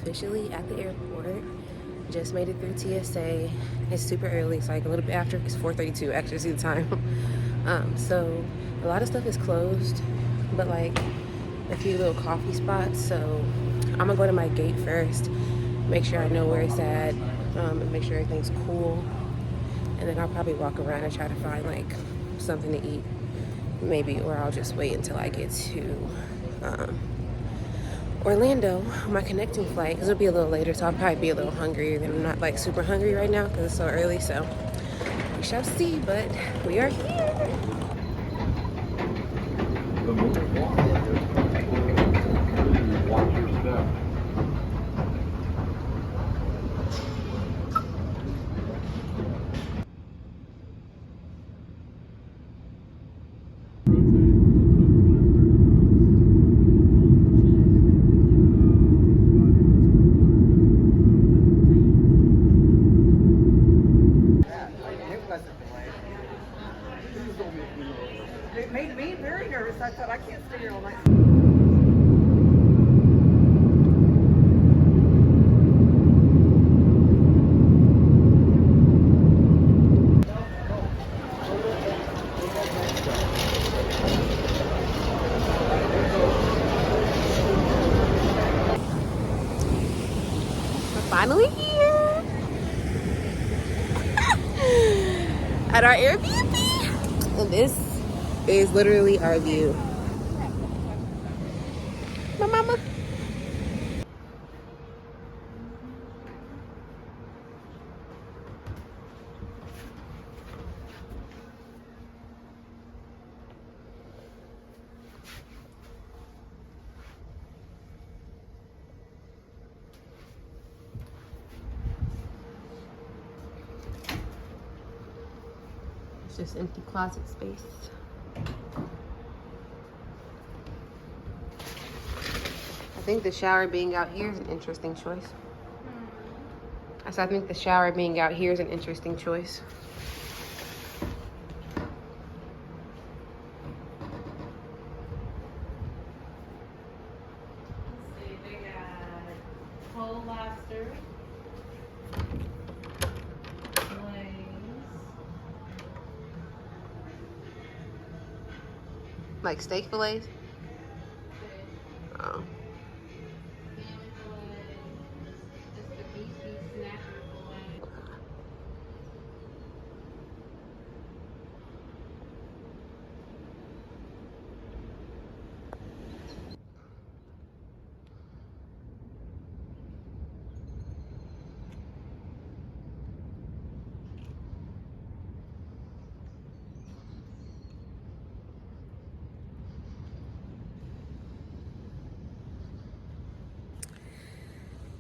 officially at the airport. Just made it through TSA. It's super early. It's like a little bit after. It's 4:32. Actually, see the time. So a lot of stuff is closed, but like a few little coffee spots. So I'm gonna go to my gate first, make sure I know where it's at, and make sure everything's cool. And then I'll probably walk around and try to find like something to eat, maybe, or I'll just wait until I get to Orlando, my connecting flight, because it'll be a little later, so I'll probably be a little hungrier. Than I'm not like super hungry right now because it's so early, so we shall see, but we are here. It made me very nervous. I thought I can't stay here all night. We're finally here at our AirBNB, and this is literally our view. My mama. It's just empty closet space. I think the shower being out here is an interesting choice. I think the shower being out here is an interesting choice. Let's see, they got whole lobster, glaze, Like steak fillets? fish, Oh. salmon fillet, just the beefy snapper fillet.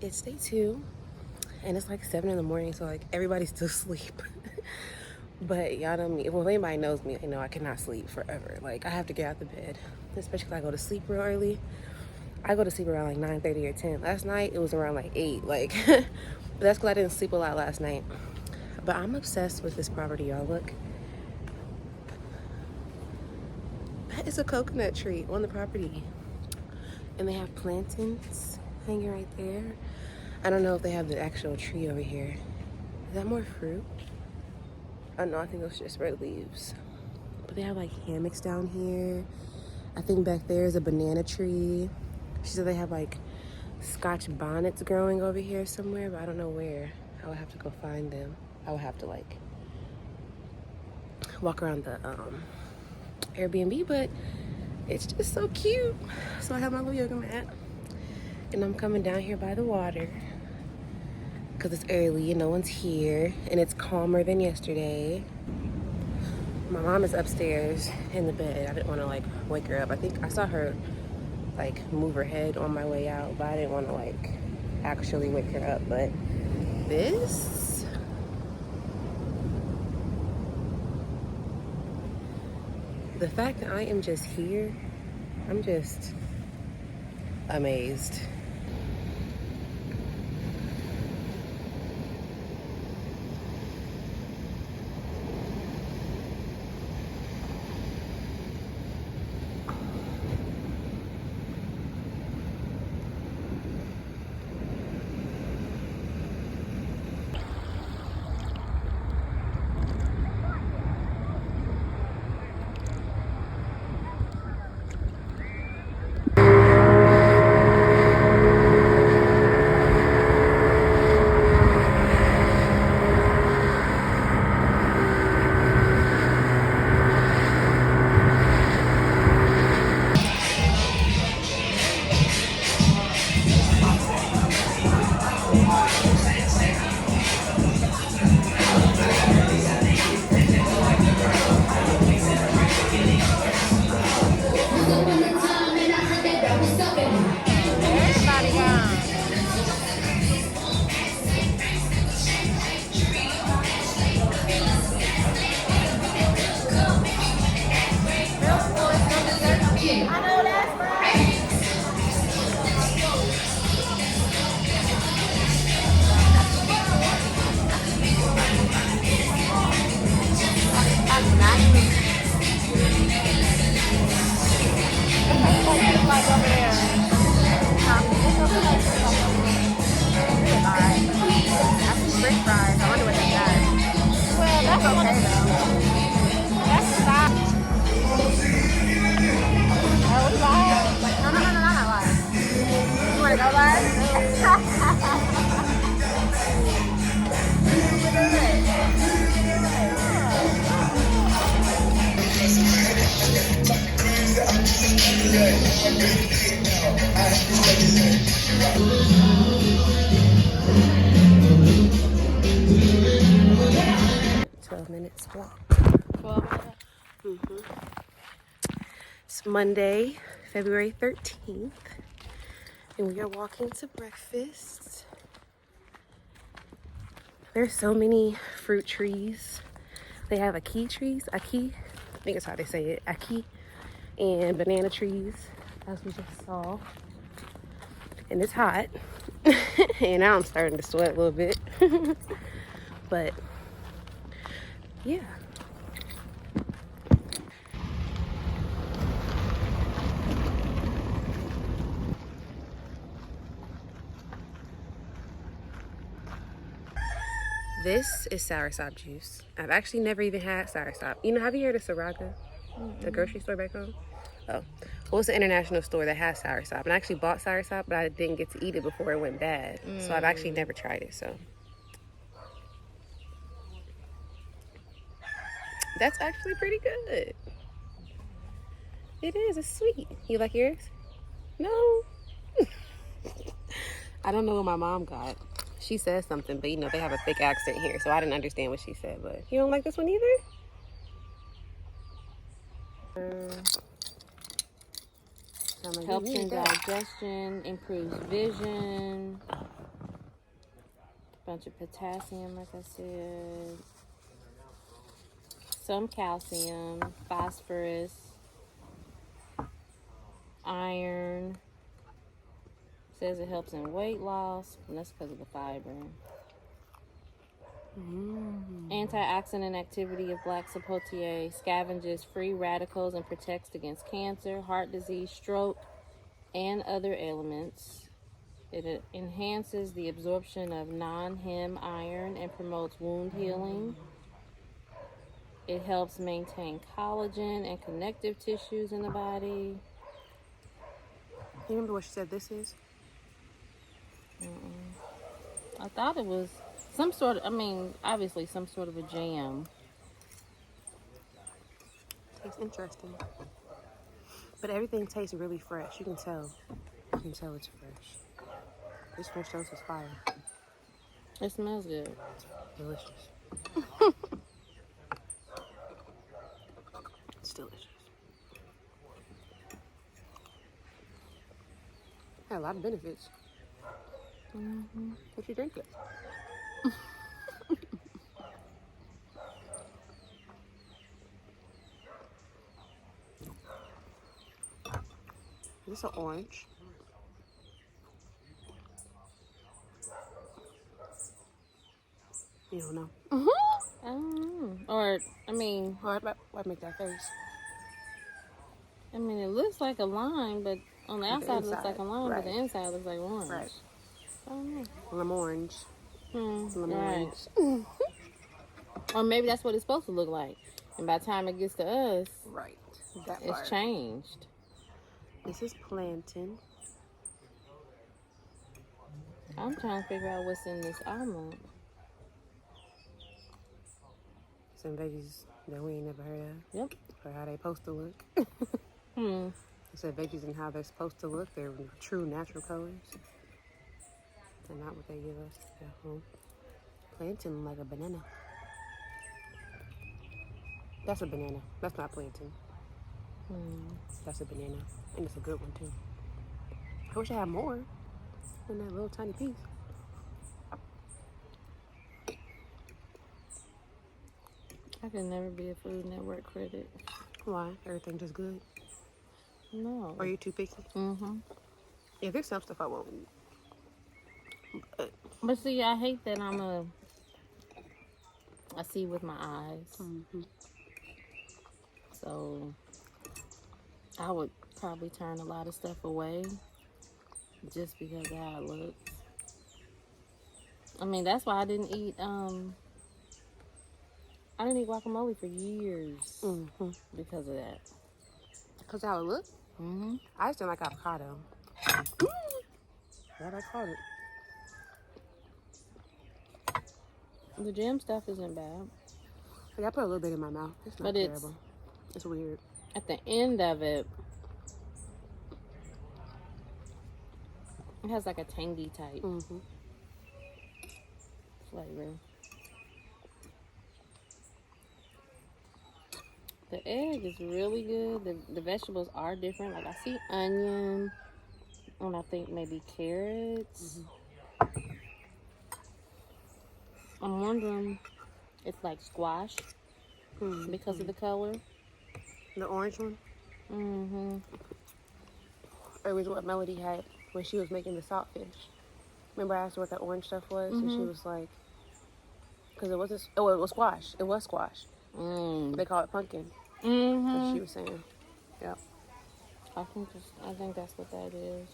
It's day 2, and it's like 7 in the morning, so like everybody's still asleep. But y'all know me. Well, if anybody knows me, you know I cannot sleep forever. Like I have to get out the bed, especially if I go to sleep real early. I go to sleep around like 9:30 or 10. Last night it was around like 8. Like, but that's because I didn't sleep a lot last night. But I'm obsessed with this property, y'all. Look, that is a coconut tree on the property, and they have plantains hanging right there. I don't know if they have the actual tree over here. Is that more fruit? Oh no, I think those just red leaves. But they have like hammocks down here. I think back there is a banana tree. She said they have like Scotch bonnets growing over here somewhere, but I don't know where. I would have to go find them. I would have to like walk around the Airbnb, but it's just so cute. So I have my little yoga mat, and I'm coming down here by the water because it's early and no one's here, and it's calmer than yesterday. My mom is upstairs in the bed. I didn't want to like wake her up. I think I saw her like move her head on my way out, but I didn't want to like actually wake her up. But this, the fact that I am just here, I'm just amazed. French fries. I wonder what they got. Well, that's Okay, though. That's stop. Are we live? No, I'm not live. You want to go live? Minutes walk. 12 minutes. It's Monday, February 13th, and we are walking to breakfast. There's so many fruit trees. They have ackee trees, I think that's how they say it, ackee, and banana trees, as we just saw. And it's hot, and now I'm starting to sweat a little bit, but yeah. This is soursop juice. I've actually never even had soursop. You know, have you heard of Saraga? The grocery store back home? Oh. Well, it's an international store that has soursop. And I actually bought soursop, but I didn't get to eat it before it went bad. So I've actually never tried it, so. That's actually pretty good. It is, it's sweet. You like yours? No. I don't know what my mom got. She said something, but you know, they have a thick accent here, so I didn't understand what she said, but you don't like this one either? Helps in digestion, improves vision, bunch of potassium, like I said, some calcium, phosphorus, iron. Says it helps in weight loss, and that's because of the fiber. Antioxidant activity of black sapote scavenges free radicals and protects against cancer, heart disease, stroke, and other ailments. It enhances the absorption of non-hem iron and promotes wound healing. It helps maintain collagen and connective tissues in the body. You remember what she said this is? I thought it was some sort of, obviously some sort of a jam. Tastes interesting. But everything tastes really fresh. You can tell. You can tell it's fresh. This French toast is fire. It smells good. Delicious. It's delicious. Had a lot of benefits. What you drink it? This is an orange. You don't know. Or, Why make that face? it looks like a lime, but on the Like the outside it looks like a inside, lime, right. but the inside looks like orange. Right. I don't know. Lemon orange. Lemon Right. orange. Or maybe that's what it's supposed to look like. And by the time it gets to us, Right. That it's part. changed. This is plantain. I'm trying to figure out what's in this almond. Some veggies that we ain't never heard of. Yep. Or how they supposed to look. Hmm. It said veggies and how they're supposed to look. They're true natural colors. And not what they give us at home. Plantain like a banana. That's a banana. That's not plantain. That's a banana. And it's a good one too. I wish I had more than that little tiny piece. I could never be a Food Network critic. Why? Everything just good? No. Or are you too picky? Yeah, there's some stuff I won't eat. But see, I hate that I see with my eyes. So I would probably turn a lot of stuff away just because of how it looks. I mean, that's why I didn't eat guacamole for years Mm-hmm. because of that. Because how it looked? Mm-hmm. I just didn't like avocado. Glad I caught it. The jam stuff isn't bad. Like, I put a little bit in my mouth. It's not But it's- terrible. It's weird. At the end of it, it has like a tangy type Mm-hmm. flavor. The egg is really good. The vegetables are different. Like I see onion, and I think maybe carrots. I'm wondering, it's like squash because of the color. The orange one? Mm-hmm. It was what Mellody had when she was making the saltfish. Remember I asked her what that orange stuff was? And she was like, because it wasn't, oh, it was squash. It was squash. They call it pumpkin. As she was saying. Yeah. I think that's what that is.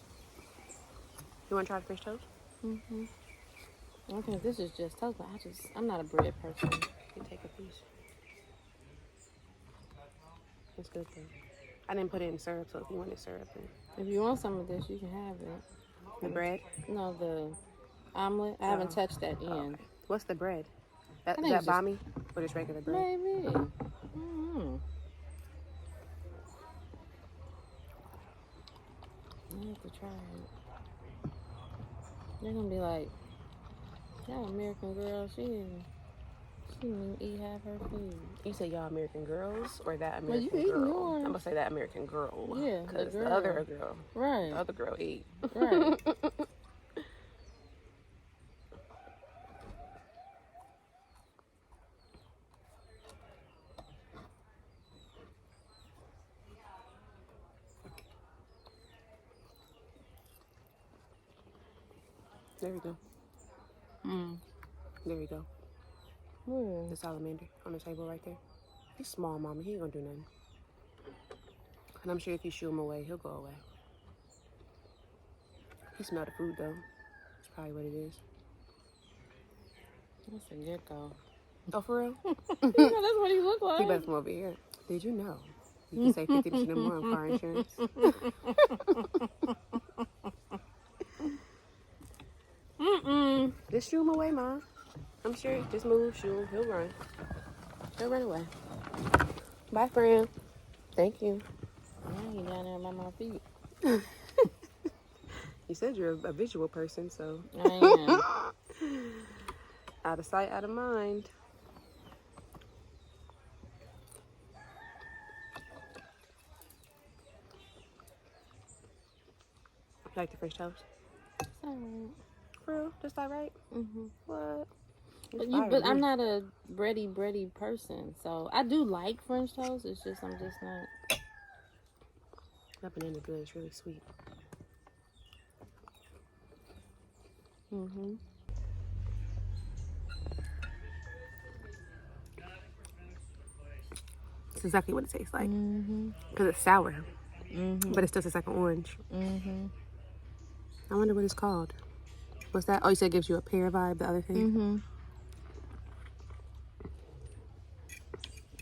You want to try the fish toast? I think this is just toast, but I'm not a bread person. You take a piece. It's good though. I didn't put it in syrup, so if you wanted syrup, then If you want some of this, you can have it. the bread. No, the omelet. I haven't touched that end. What's the bread? Is think that it's just- bami or just regular bread? Maybe. Mm-hmm. I have to try it. They're gonna be like, that American girl, she didn't eat half her food. You say y'all American girls or that Well, you American eating girl? yours. I'm gonna say that American girl. Yeah, the because the girl. other girl, Right. the other girl ate. Right. There we go. There we go. Where? The salamander on the table right there. He's small, mama. He ain't gonna do nothing. And I'm sure if you shoo him away, he'll go away. He smelled the food though. That's probably what it is. That's a gecko. Oh, for real? That's what he looked like. He better come over here. Did you know? You can save 50% or more on car insurance. Just shoo him away, Mom. I'm sure. Just move, shoo him. He'll run. He'll run away. Bye, friend. Thank you. Yeah, he down there by my feet. You said you're a visual person, so I am. out of sight, out of mind. Like the French toast? Sorry. For real? Just all right? What? But I'm not a bready person, so I do like French toast. It's just I'm just not. That banana good. It's really sweet. It's exactly what it tastes like. Because it's sour. But it still tastes like an orange. I wonder what it's called. What's that? Oh, you said it gives you a pear vibe, the other thing?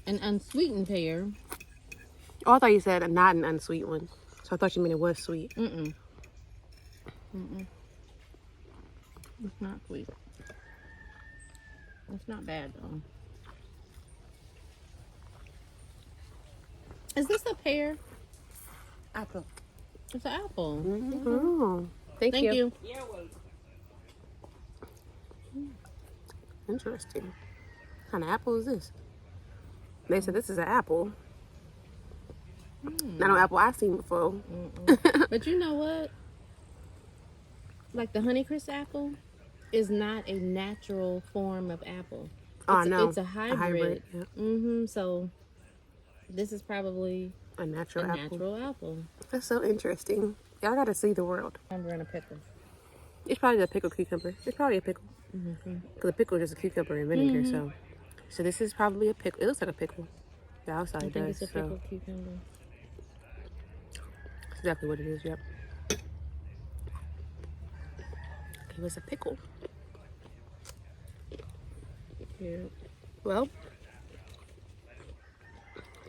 An unsweetened pear. Oh, I thought you said not an unsweet one. So I thought you meant it was sweet. It's not sweet. It's not bad though. Is this a pear? Apple. It's an apple. Oh, thank you. Interesting. What kind of apple is this? They said this is an apple. Not an apple I've seen before. But you know what? Like the Honeycrisp apple is not a natural form of apple. Oh, I know. It's a hybrid. Yeah. So this is probably A natural a apple. natural apple. That's so interesting. Y'all gotta see the world. I'm in a pickle. It's probably a pickled cucumber. It's probably a pickle. Because a pickle is just a cucumber and vinegar. So this is probably a pickle. It looks like a pickle. The outside I think does. it's a pickled cucumber. That's exactly what it is. Yep. It was a pickle. Yeah. Well,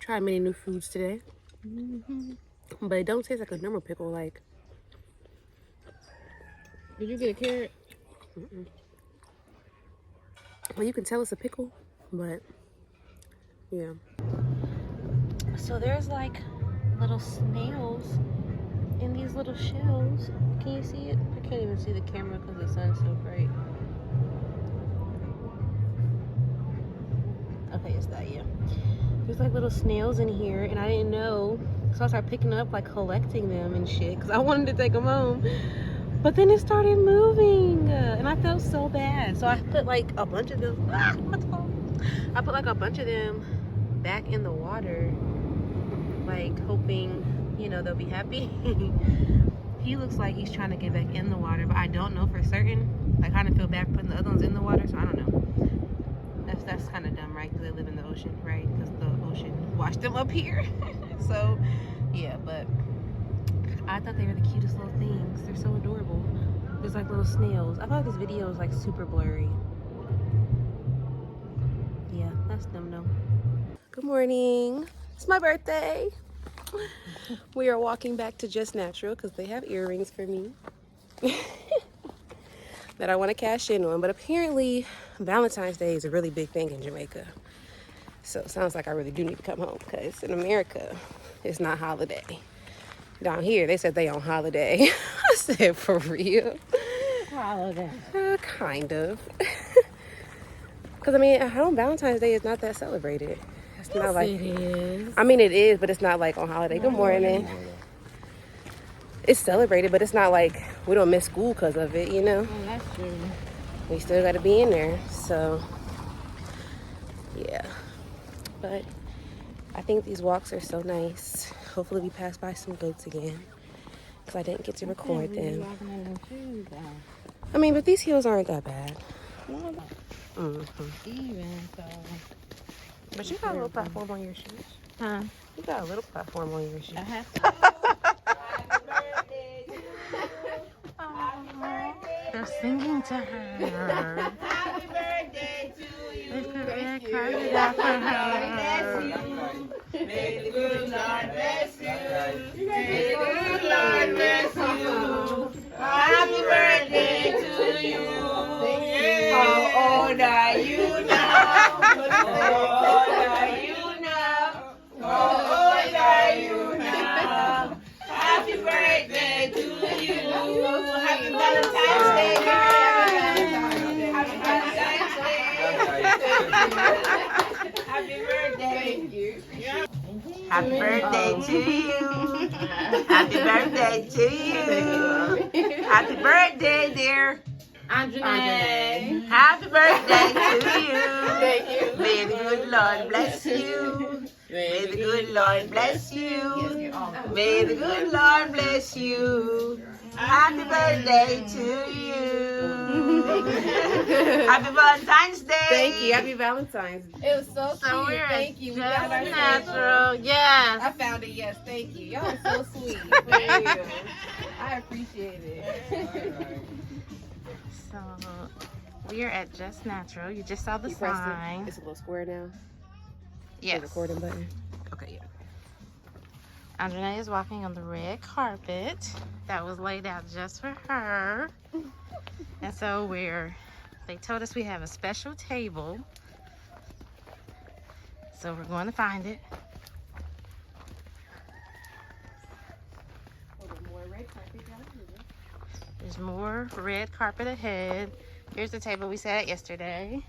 tried many new foods today. But it don't taste like a normal pickle. Like, Did you get a carrot? well, you can tell it's a pickle, but yeah. So there's like little snails in these little shells. Can you see it? I can't even see the camera because the sun's so bright. Okay, it's that, yeah. There's like little snails in here, and I didn't know. So I started picking up, like collecting them and shit, because I wanted to take them home. But then it started moving, and I felt so bad. So I put like a bunch of them. I put like a bunch of them back in the water, like hoping, you know, they'll be happy. He looks like he's trying to get back in the water, but I don't know for certain. I kind of feel bad putting the other ones in the water, so I don't know. That's kind of dumb, right? Because they live in the ocean, right? Because the ocean washed them up here. So, yeah, but I thought they were the cutest little things. They're so adorable. There's like little snails. I feel like this video is like super blurry. Yeah, that's them though. Good morning. It's my birthday. We are walking back to Just Natural because they have earrings for me that I want to cash in on. But apparently, Valentine's Day is a really big thing in Jamaica. So it sounds like I really do need to come home because in America, it's not holiday. Down here, they said they on holiday. I said, for real? Holiday. Kind of. Because, I mean, at home, Valentine's Day is not that celebrated. It's not like, It is. I mean, it is, but it's not like on holiday. Good morning. It's celebrated, but it's not like we don't miss school because of it, you know? Oh, that's true. We still got to be in there. So, yeah. But I think these walks are so nice. Hopefully we pass by some goats again because I didn't get to record them. I mean, but these hills aren't that bad. Even so. But you got a little platform on your shoes. Huh? You got a little platform on your shoes. I have to. They're singing to her. Happy birthday to you. They put red carpet out for her. May the good Lord bless you. May the good Lord bless you. Happy birthday to you. How old are you now? How old are you now? How old are you now? Happy birthday to you. Happy Valentine's Day, girl. Happy Valentine's Day. Happy birthday. Thank you. Happy birthday to you. Happy birthday to you. Happy birthday, dear. Andre. Happy birthday to you. Thank you. May the good Lord bless you. May the good Lord bless you. May the good Lord bless you. Happy birthday to you. Happy Valentine's Day. Thank you. Happy Valentine's. It was so So cute. we're Thank you. We got our natural. Yes. I found it. Yes, thank you. Y'all are so sweet. For real. I appreciate it. So we are at Just Natural. You just saw the You pressed sign. it. It's a little square now. Yes. The recording button. Okay, yeah. Andrea is walking on the red carpet that was laid out just for her. And so they told us we have a special table. So we're going to find it. There's more red carpet ahead. Here's the table we sat at yesterday.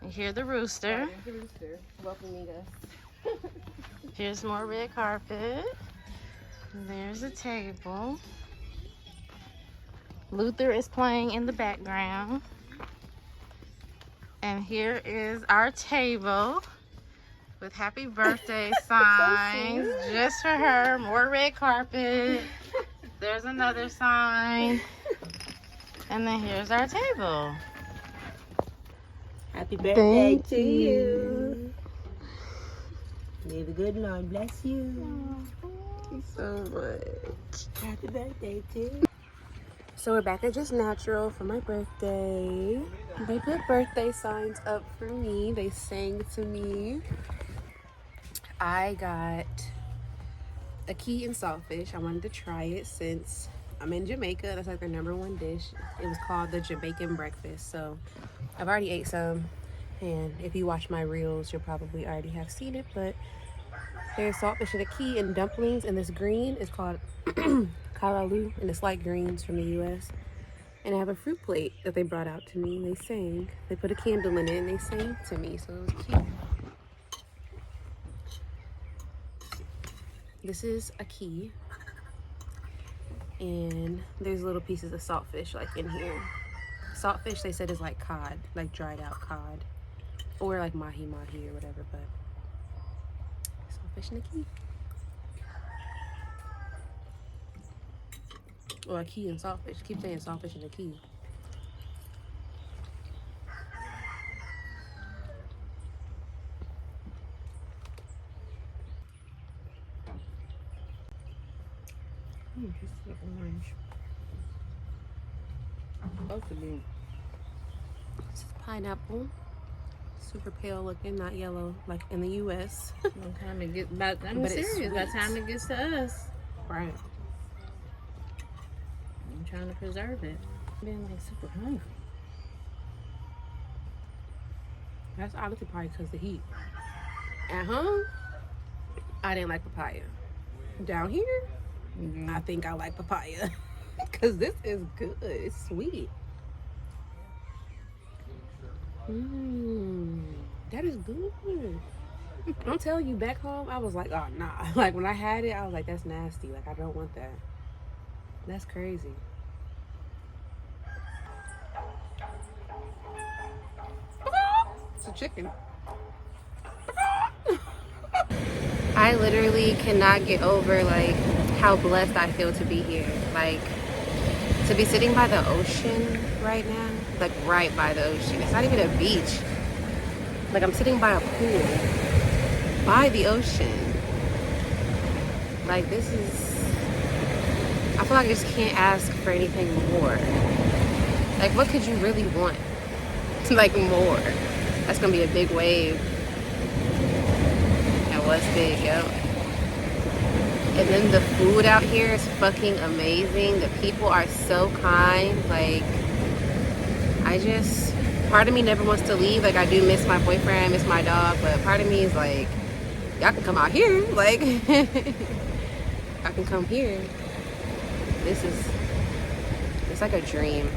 And here's the rooster. There's the rooster welcoming us. Here's more red carpet. And there's a table. Luther is playing in the background. And here is our table with happy birthday signs just for her. More red carpet. There's another sign. And then here's our table. Happy birthday to you. May the good Lord bless you. Thank you so much. Happy birthday to you. So So we're back at Just Natural for my birthday. They put birthday signs up for me. They sang to me. I got a key and saltfish. I wanted to try it since I'm in Jamaica. That's like their #1 dish. It was called the Jamaican breakfast. So I've already ate some. And if you watch my reels, you'll probably already have seen it. But there's saltfish and a key and dumplings. And this green is called kalaloo. And it's like greens from the U.S. And I have a fruit plate that they brought out to me. They sang. They put a candle in it and they sang to me. So it was cute. This is a key. And there's little pieces of saltfish like in here. Saltfish, they said, is like cod, like dried out cod. Or like mahi-mahi or whatever, but saltfish and a key. Or a key and saltfish. I keep saying saltfish and a key. This is orange. Supposed to be. This is pineapple. Super pale looking, not yellow like in the U.S. By the time it gets, I'm serious. By the time it gets to us, Right. I'm trying to preserve it. I'm being like super hungry. That's honestly probably because of the heat. At home, I didn't like papaya. Down here, I think I like papaya. Because this is good. It's sweet. That is good. I'm telling you, back home, I was like, oh, nah. Like, when I had it, I was like, that's nasty. Like, I don't want that. That's crazy. It's a chicken. I literally cannot get over, like, how blessed I feel to be here. Like, to be sitting by the ocean right now. Like, right by the ocean. It's not even a beach. Like, I'm sitting by a pool. By the ocean. Like, this is... I feel like I just can't ask for anything more. Like, what could you really want? Like, more. That's gonna be a big wave. And what's big, yo? And then the food out here is fucking amazing. The people are so kind. Like, part of me never wants to leave. Like, I do miss my boyfriend, I miss my dog, but part of me is like, y'all can come out here. Like, I can come here. It's like a dream.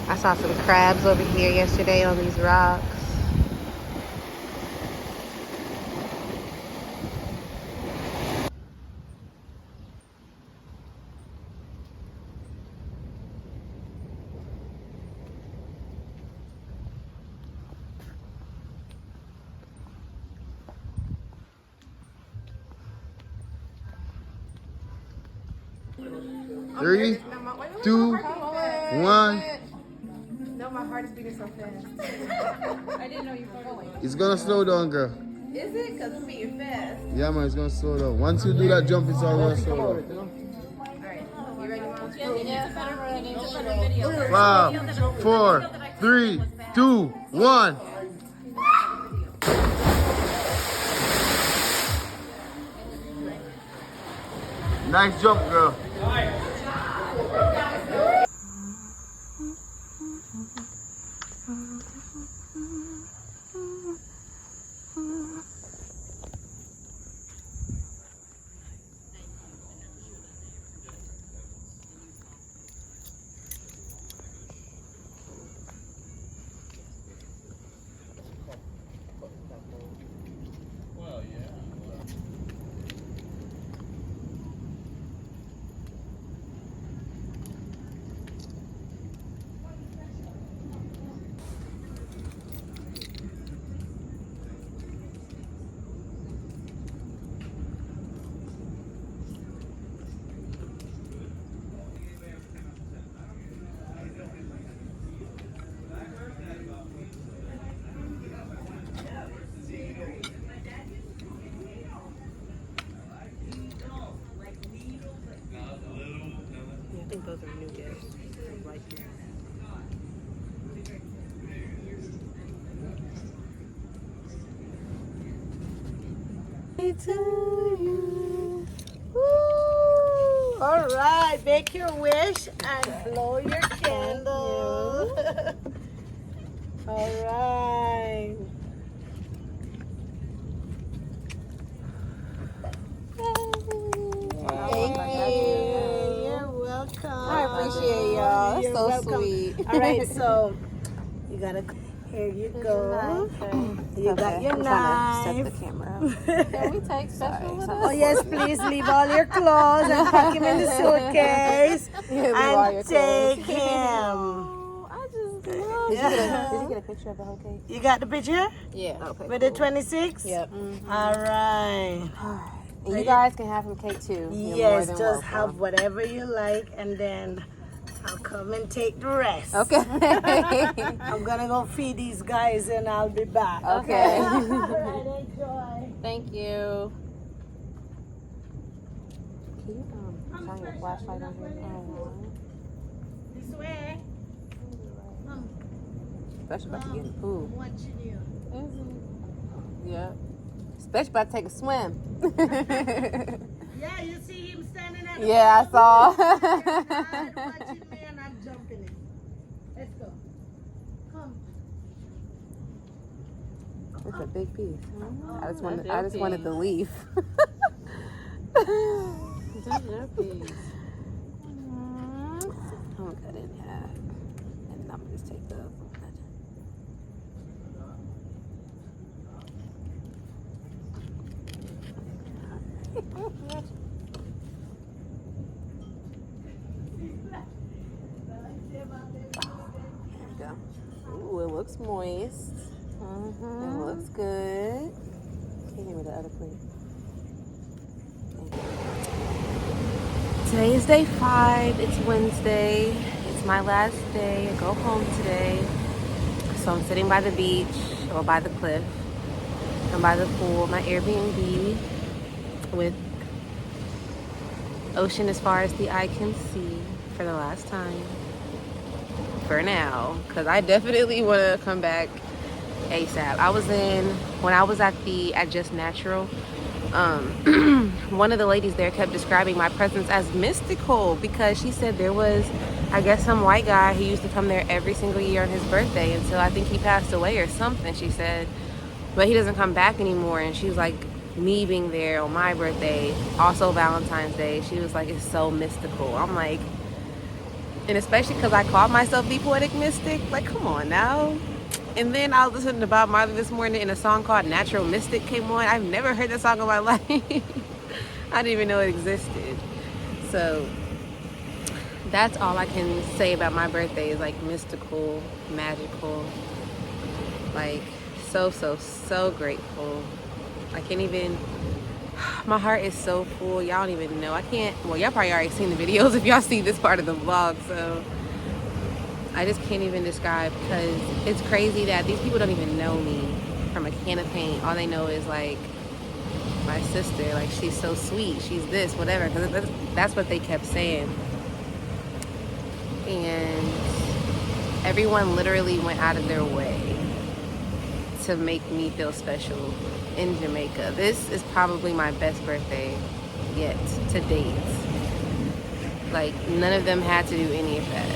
I saw some crabs over here yesterday on these rocks. Three, 2, 1. No, my heart is beating so fast. I didn't know you were going. It's gonna slow down, girl. Is it? Because it's beating fast. Yeah, man, it's gonna slow down. Once you do that jump, it's all gonna slow down. Alright, you ready, Mom? Yeah. 5, 4, 3, 2, 1. Nice jump, girl. think those are new gifts. Like, To you. Woo! All right, make your wish and blow your candle. All right. Thank you. You're welcome. I appreciate y'all. That's You're so welcome. sweet. All right, so you gotta. Here you go. You got your knife. Set the camera up. Can we take special with Oh us? yes, please leave all your clothes and pack him in the suitcase and take him. Oh, I just love Did you get a picture of the whole cake? You got the picture Yeah. Okay. with the 26? Yep. All right. And you guys can have some cake too. You're Yes, more than just welcome. have whatever you like, and then I'll come and take the rest. Okay. I'm gonna go feed these guys, and I'll be back. Okay. All right, enjoy. Thank you. Can you shine your flashlight on here? This way. Especially about to get in the pool. What you do? Yeah. Especially about to take a swim. Yeah, you see him standing at the Yeah, I saw. I'm watching me and I'm jumping in. Let's go. Come. It's a big piece. I just wanted, That's I your just wanted piece. the leaf. That's your piece. I'm gonna cut it in half, and then I'm gonna just take the. There we go. Ooh, it looks moist. It looks good. Can you with the other plate? Today is day 5. It's Wednesday. It's my last day. I go home today. So I'm sitting by the beach or by the cliff. I'm by the pool, my AirBNB, with ocean as far as the eye can see for the last time. For now, because I definitely want to come back ASAP. When I was at Just Natural, one of the ladies there kept describing my presence as mystical because she said there was, I guess, some white guy who used to come there every single year on his birthday until I think he passed away or something, she said. But he doesn't come back anymore. And she was like, me being there on my birthday, also Valentine's Day, she was like, it's so mystical. I'm like, and especially because I called myself the Poetic Mystic, like, come on now. And then I was listening to Bob Marley this morning and a song called Natural Mystic came on. I've never heard that song in my life. I didn't even know it existed. So that's all I can say about my birthday is like mystical, magical, like so grateful. I can't even, my heart is so full. Y'all don't even know. Well, y'all probably already seen the videos if y'all see this part of the vlog. So I just can't even describe, because it's crazy that these people don't even know me from a can of paint. All they know is like my sister, like she's so sweet, she's this, whatever, because that's what they kept saying. And everyone literally went out of their way to make me feel special in Jamaica. This is probably my best birthday yet to date. Like, none of them had to do any of that.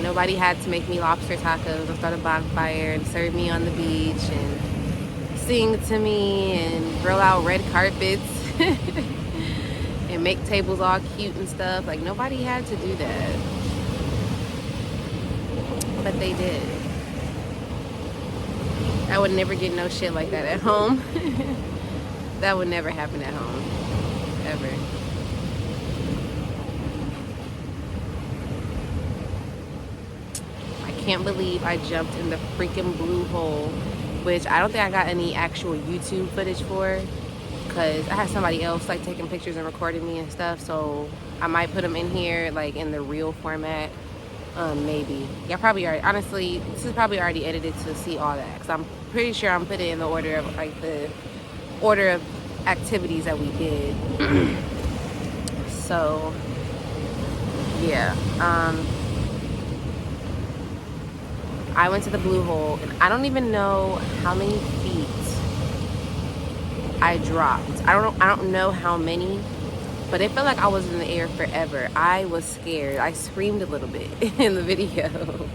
Nobody had to make me lobster tacos and start a bonfire and serve me on the beach and sing to me and roll out red carpets and make tables all cute and stuff. Like, nobody had to do that. But they did. I would never get no shit like that at home. That would never happen at home. Ever. I can't believe I jumped in the freaking blue hole, which I don't think I got any actual YouTube footage for, because I had somebody else like taking pictures and recording me and stuff, so I might put them in here like in the real format. Maybe. Yeah, probably already. Honestly, this is probably already edited to see all that, because I'm pretty sure I'm putting in the order of like the order of activities that we did. So yeah, I went to the Blue Hole, and I don't even know how many feet I dropped. I don't know how many, but it felt like I was in the air forever. I was scared. I screamed a little bit in the video.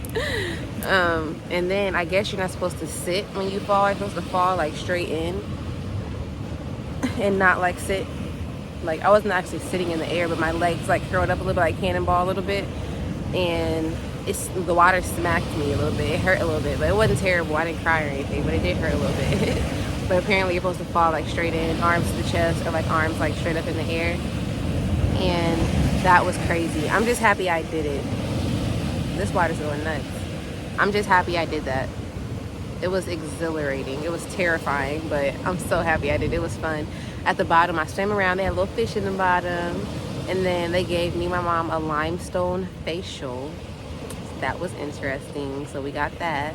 And then I guess you're not supposed to sit when you fall. You're supposed to fall like straight in and not like sit. Like, I wasn't actually sitting in the air, but my legs like curled up a little bit, like cannonball a little bit, and the water smacked me a little bit. It hurt a little bit, but it wasn't terrible. I didn't cry or anything, but it did hurt a little bit. But apparently you're supposed to fall like straight in, arms to the chest, or like arms like straight up in the air. And that was crazy. I'm just happy I did it. This water's going nuts. I'm just happy I did that. It was exhilarating. It was terrifying, but I'm so happy I did it. It was fun. At the bottom, I swam around. They had little fish in the bottom. And then they gave me and my mom a limestone facial. That was interesting. So we got that.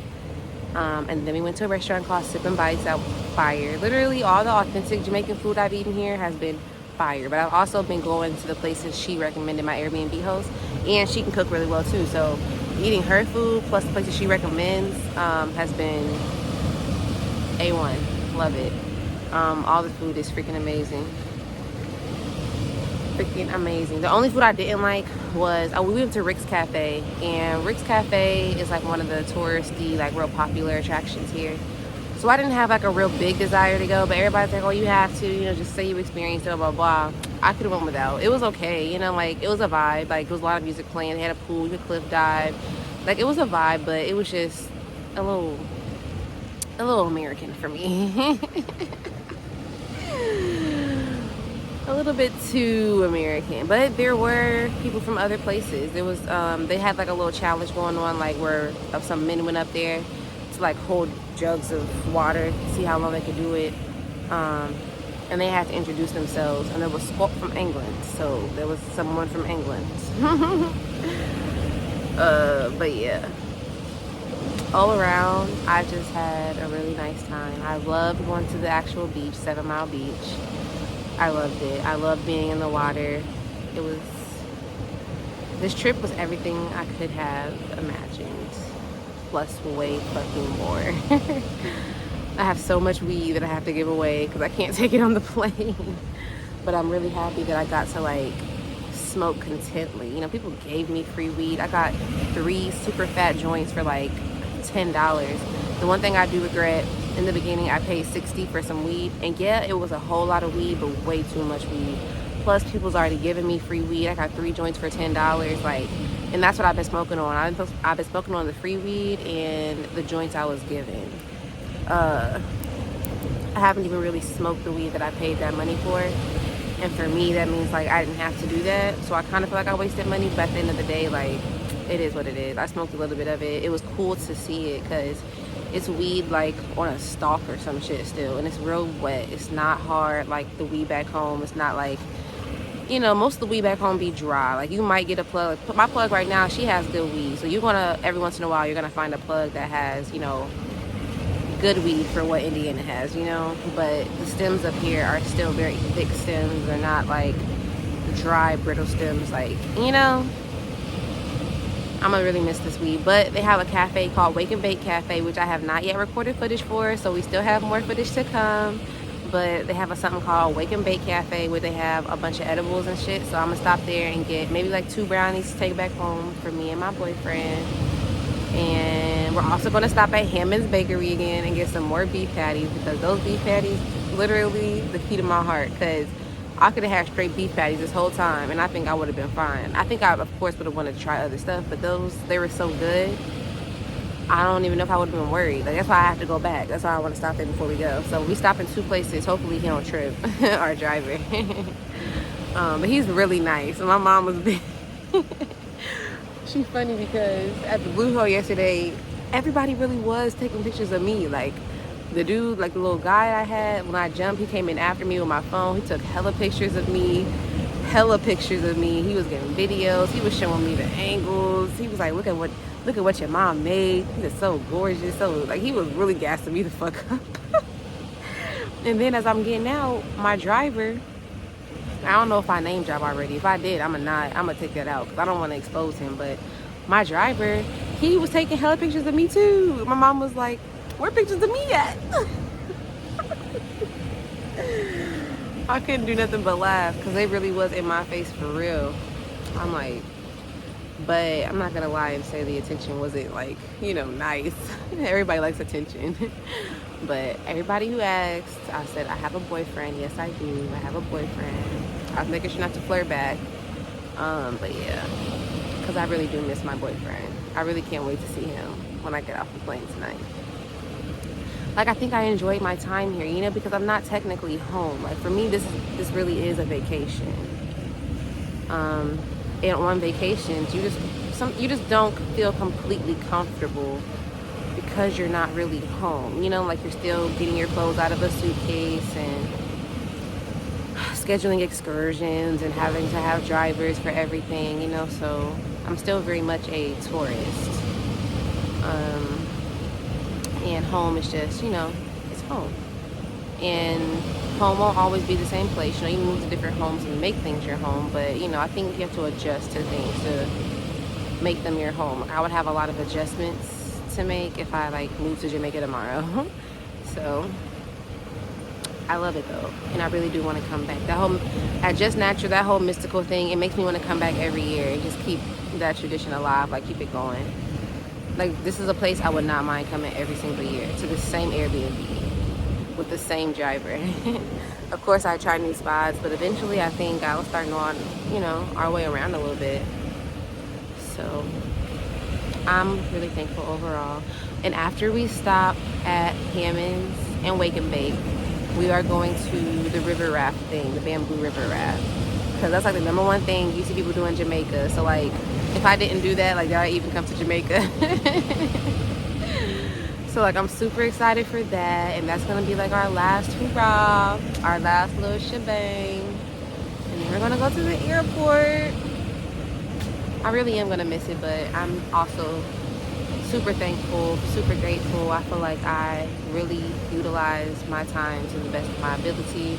And then we went to a restaurant called Sip and Bites out fire. Literally all the authentic Jamaican food I've eaten here has been fire. But I've also been going to the places she recommended, my Airbnb host. And she can cook really well too. So eating her food plus the places she recommends has been A1. Love it. All the food is freaking amazing. Freaking amazing. The only food I didn't like was, we went to Rick's Cafe, and Rick's Cafe is like one of the touristy, like real popular attractions here. So I didn't have like a real big desire to go, but everybody's like, oh, you have to, you know, just say you experienced it, blah, blah, blah. I could have went without. It was okay, you know, like it was a vibe. Like, there was a lot of music playing. They had a pool, you could cliff dive. Like, it was a vibe, but it was just a little American for me. A little bit too American, but there were people from other places. There was they had like a little challenge going on, like where some men went up there to like hold jugs of water, see how long they could do it, and they had to introduce themselves, and there was Scott from England, so there was someone from England. But yeah, all around I just had a really nice time. I loved going to the actual beach, 7 Mile Beach. I loved it. I loved being in the water. This trip was everything I could have imagined, plus way fucking more. I have so much weed that I have to give away because I can't take it on the plane. But I'm really happy that I got to like smoke contently. You know, people gave me free weed. I got 3 super fat joints for like $10. The one thing I do regret, in the beginning I paid $60 for some weed, and yeah, it was a whole lot of weed, but way too much weed. Plus people's already giving me free weed. I got 3 joints for $10, like, and that's what I've been smoking on. I've been smoking on the free weed and the joints I was given. I haven't even really smoked the weed that I paid that money for, and for me that means like I didn't have to do that, so I kind of feel like I wasted money, but at the end of the day, like, it is what it is. I smoked a little bit of it. It was cool to see it because it's weed like on a stalk or some shit still, and it's real wet. It's not hard like the weed back home. It's not like, you know, most of the weed back home be dry. Like, you might get a plug. Like, my plug right now, she has good weed, so you're gonna, every once in a while, you're gonna find a plug that has, you know, good weed for what Indiana has, you know. But the stems up here are still very thick stems. They're not like dry, brittle stems, like, you know. I'm gonna really miss this weed. But they have a cafe called Wake and Bake Cafe, which I have not yet recorded footage for, so we still have more footage to come. But they have something called Wake and Bake Cafe where they have a bunch of edibles and shit, so I'm gonna stop there and get maybe like 2 brownies to take back home for me and my boyfriend. And we're also gonna stop at Hammond's Bakery again and get some more beef patties, because those beef patties, literally the key to my heart, because I could have had straight beef patties this whole time, and I think I would have been fine. I think I, of course, would have wanted to try other stuff, but they were so good, I don't even know if I would have been worried. Like, that's why I have to go back. That's why I want to stop there before we go. So we stop in 2 places. Hopefully he don't trip, our driver. But he's really nice. And my mom was big. She's funny because at the Blue Hole yesterday, everybody really was taking pictures of me. Like, the dude, like the little guy I had, when I jumped, he came in after me with my phone. He took hella pictures of me. He was getting videos. He was showing me the angles. He was like, look at what your mom made. He's just so gorgeous. So, like, he was really gassing me the fuck up. And then as I'm getting out, my driver, I don't know if I name drop already. If I did, I'm gonna take that out because I don't want to expose him. But my driver, he was taking hella pictures of me too. My mom was like, "Where pictures of me at?" I couldn't do nothing but laugh because they really was in my face for real. I'm like, but I'm not gonna lie and say the attention wasn't like, you know, nice. Everybody likes attention. But everybody who asked, I said, I have a boyfriend. Yes, I do. I have a boyfriend. I was making sure not to flirt back. But yeah, because I really do miss my boyfriend. I really can't wait to see him when I get off the plane tonight. Like, I think I enjoyed my time here, you know, because I'm not technically home. Like, for me, this really is a vacation. And on vacations, you just don't feel completely comfortable because you're not really home. You know, like you're still getting your clothes out of a suitcase and scheduling excursions and having to have drivers for everything, you know, so I'm still very much a tourist. And home is just, you know, it's home. And home won't always be the same place. You know, you move to different homes and make things your home, but, you know, I think you have to adjust to things to make them your home. I would have a lot of adjustments to make if I, like, moved to Jamaica tomorrow. So, I love it, though. And I really do want to come back. At Just Natural, that whole mystical thing, it makes me want to come back every year and just keep that tradition alive, like, keep it going. Like, this is a place I would not mind coming every single year, to the same AirBNB with the same driver. Of course, I try new spots, but eventually I think I will start going, you know, our way around a little bit. So I'm really thankful overall. And after we stop at Hammond's and Wake and Bake, we are going to the river rafting, the bamboo river raft. Because that's like the #1 thing you see people do in Jamaica. So like, if I didn't do that, like, did I even come to Jamaica? So like, I'm super excited for that. And that's going to be like our last hurrah, our last little shebang. And then we're going to go to the airport. I really am going to miss it, but I'm also super thankful, super grateful. I feel like I really utilized my time to the best of my ability.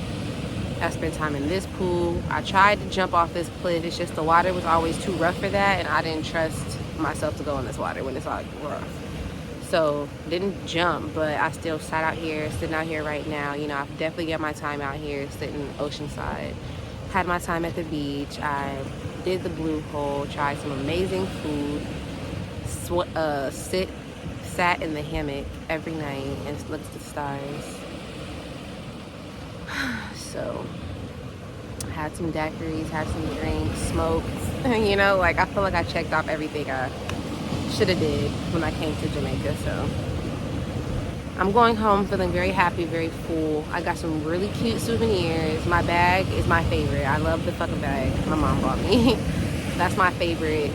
I spent time in this pool. I tried to jump off this cliff. It's just the water was always too rough for that, and I didn't trust myself to go in this water when it's all rough. So didn't jump, but I still sat out here, sitting out here right now. You know, I've definitely got my time out here sitting oceanside. Had my time at the beach. I did the blue hole, tried some amazing food, sat in the hammock every night and looked at the stars. So had some daiquiris, had some drinks, smoked, you know, like I feel like I checked off everything I should have did when I came to Jamaica. So I'm going home feeling very happy, very full. I got some really cute souvenirs. My bag is my favorite. I love the fucking bag my mom bought me. That's my favorite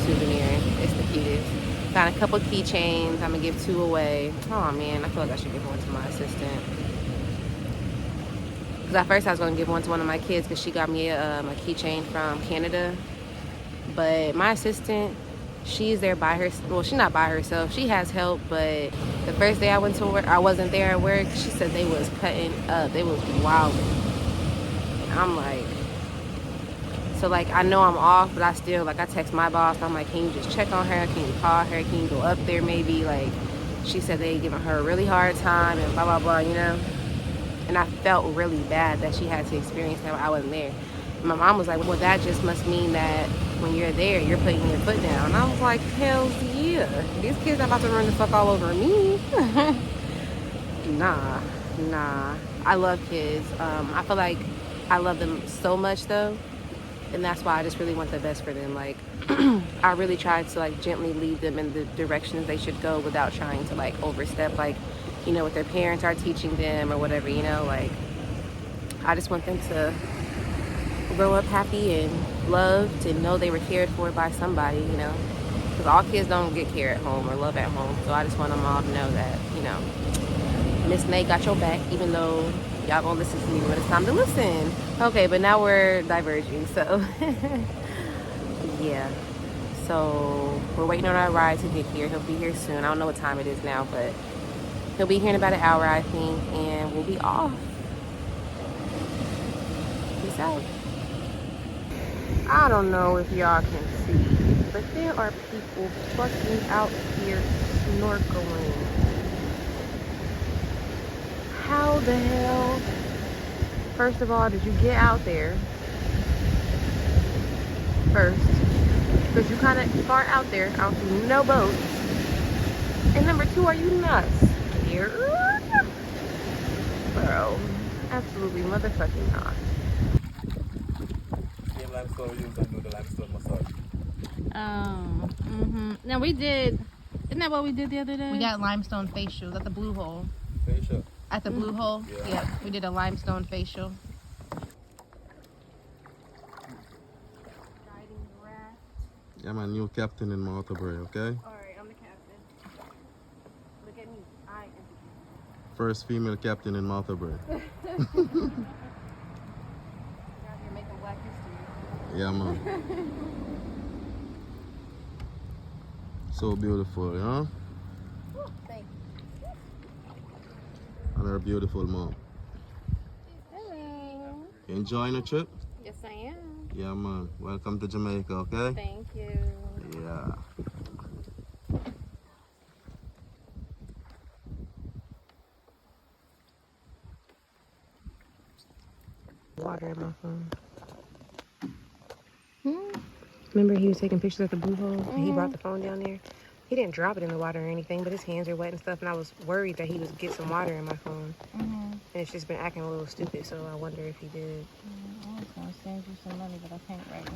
souvenir. It's the cutest. Got a couple keychains. I'm gonna give 2 away. Oh man, I feel like I should give one to my assistant. Because at first I was gonna give one to one of my kids because she got me a keychain from Canada. But my assistant, she's there by herself. Well, she's not by herself. She has help, but the first day I went to work, I wasn't there at work. She said they was cutting up. They was wilding. And I'm like, so like I know I'm off, but I still, like, I text my boss. I'm like, can you just check on her? Can you call her? Can you go up there maybe? Like, she said they giving her a really hard time and blah, blah, blah, you know? And I felt really bad that she had to experience that when I wasn't there. And my mom was like, well, that just must mean that when you're there, you're putting your foot down. And I was like, hell yeah. These kids are about to run the fuck all over me. Nah. I love kids. I feel like I love them so much, though. And that's why I just really want the best for them. Like, I really try to, like, gently lead them in the directions they should go without trying to, like, overstep, like, you know, what their parents are teaching them or whatever, you know. Like, I just want them to grow up happy and loved and know they were cared for by somebody, you know. Because all kids don't get care at home or love at home. So I just want them all to know that, you know, Miss Nay got your back, even though y'all gonna listen to me when it's time to listen. Okay, but now we're diverging, so yeah. So we're waiting on our ride to get here. He'll be here soon. I don't know what time it is now, but he'll be here in about an hour, I think, and we'll be off. Peace out. I don't know if y'all can see, but there are people fucking out here snorkeling. How the hell, first of all, did you get out there first? Because you kind of far out there. I don't see no boats. And number two, are you not scared? Bro, absolutely motherfucking not. Same limestone we use and do the limestone massage. Now we did, isn't that what we did the other day? We got limestone facials at the Blue Hole. Facial. At the Blue Hole? Yeah. Yep, we did a limestone facial. Yeah, I'm a new captain in my Brae, okay? Alright, I'm the captain. Look at me. I am. First female captain in Brae. Out here making Black history. Yeah, man. So beautiful, you know? Thank you. And her beautiful mom. Hello. You enjoying the trip? Yes, I am. Yeah, man. Welcome to Jamaica, okay? Thank you. Yeah. Water in my phone. Remember he was taking pictures at the Blue Hole and he brought the phone down there? He didn't drop it in the water or anything, but his hands are wet and stuff, and I was worried that he would get some water in my phone. And it's just been acting a little stupid, so I wonder if he did. I was gonna send you some money, but I can't right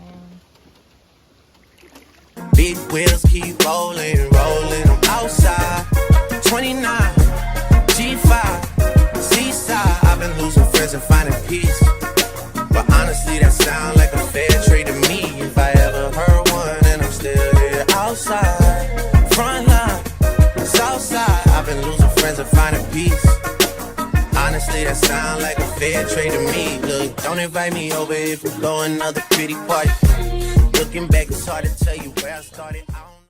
now. Big wheels keep rolling, rolling. I'm outside. 29, G5, seaside. I've been losing friends and finding peace. But honestly, that sound like a fair trade to me. If I ever heard one, and I'm still here outside. Front line, south side. I've been losing friends and finding peace. Honestly, that sound like a fair trade to me. Look, don't invite me over if we go another pretty party. Looking back, it's hard to tell you where I started.